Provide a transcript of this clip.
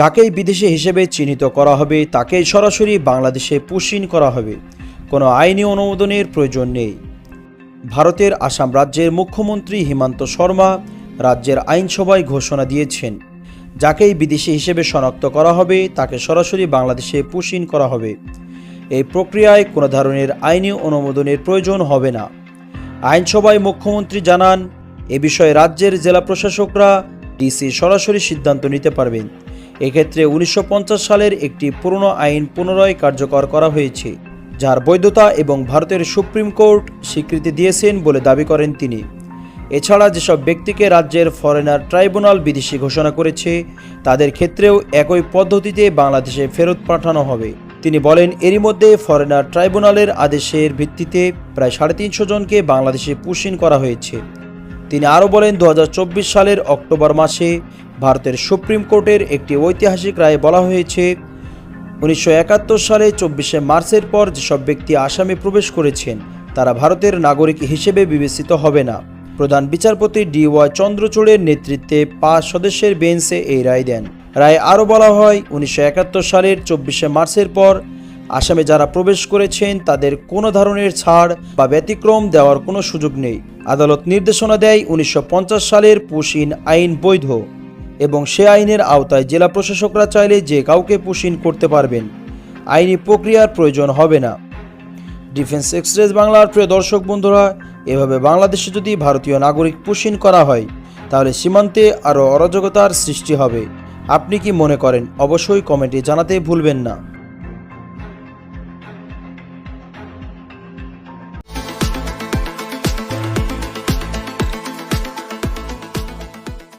যাকেই বিদেশি হিসেবে চিহ্নিত করা হবে তাকেই সরাসরি বাংলাদেশে পুশিন করা হবে। কোনো আইনি অনুমোদনের প্রয়োজন নেই। ভারতের আসাম রাজ্যের মুখ্যমন্ত্রী হিমন্ত শর্মা রাজ্যের আইনসভায় ঘোষণা দিয়েছেন, যাকেই বিদেশি হিসেবে শনাক্ত করা হবে তাকে সরাসরি বাংলাদেশে পুশিন করা হবে। এই প্রক্রিয়ায় কোনো ধরনের আইনি অনুমোদনের প্রয়োজন হবে না। আইনসভায় মুখ্যমন্ত্রী জানান, এ বিষয়ে রাজ্যের জেলা প্রশাসকরা ডিসি সরাসরি সিদ্ধান্ত নিতে পারবেন। এক্ষেত্রে 1950 সালের একটি পুরনো আইন পুনরায় কার্যকর করা হয়েছে, যার বৈধতা এবং ভারতের সুপ্রিম কোর্ট স্বীকৃতি দিয়েছেন বলে দাবি করেন তিনি। এছাড়া যেসব ব্যক্তিকে রাজ্যের ফরেনার ট্রাইব্যুনাল বিদেশি ঘোষণা করেছে তাদের ক্ষেত্রেও একই পদ্ধতিতে বাংলাদেশে ফেরত পাঠানো হবে। তিনি বলেন, এরই মধ্যে ফরেনার ট্রাইব্যুনালের আদেশের ভিত্তিতে প্রায় 350 জনকে বাংলাদেশে পুশিন করা হয়েছে। তিনি আরও বলেন, 2024 সালের অক্টোবর মাসে ভারতের সুপ্রিম কোর্টের একটি ঐতিহাসিক রায়ে বলা হয়েছে, 1971 সালে 24শে মার্চের পর যেসব ব্যক্তি আসামে প্রবেশ করেছেন তারা ভারতের নাগরিক হিসেবে বিবেচিত হবে না। প্রধান বিচারপতি DY চন্দ্রচূড়ের নেতৃত্বে 5 সদস্যের বেঞ্চে এই রায় দেন। রায়ে আরও বলা হয়, 1971 সালের 24শে মার্চের পর আসামে যারা প্রবেশ করেছেন তাদের কোনো ধরনের ছাড় বা ব্যতিক্রম দেওয়ার কোনো সুযোগ নেই। আদালত নির্দেশনা দেয়, 1950 সালের পুশিন আইন বৈধ এবং সে আইনের আওতায় জেলা প্রশাসকরা চাইলে যে কাউকে পুশিন করতে পারবেন। আইনি প্রক্রিয়ার প্রয়োজন হবে না। ডিফেন্স এক্সপ্রেস বাংলার প্রিয় দর্শক বন্ধুরা, এভাবে বাংলাদেশে যদি ভারতীয় নাগরিক পুশিন করা হয় তাহলে সীমান্তে আরও অরাজকতার সৃষ্টি হবে। আপনি কি মনে করেন? অবশ্যই কমেন্টে জানাতে ভুলবেন না।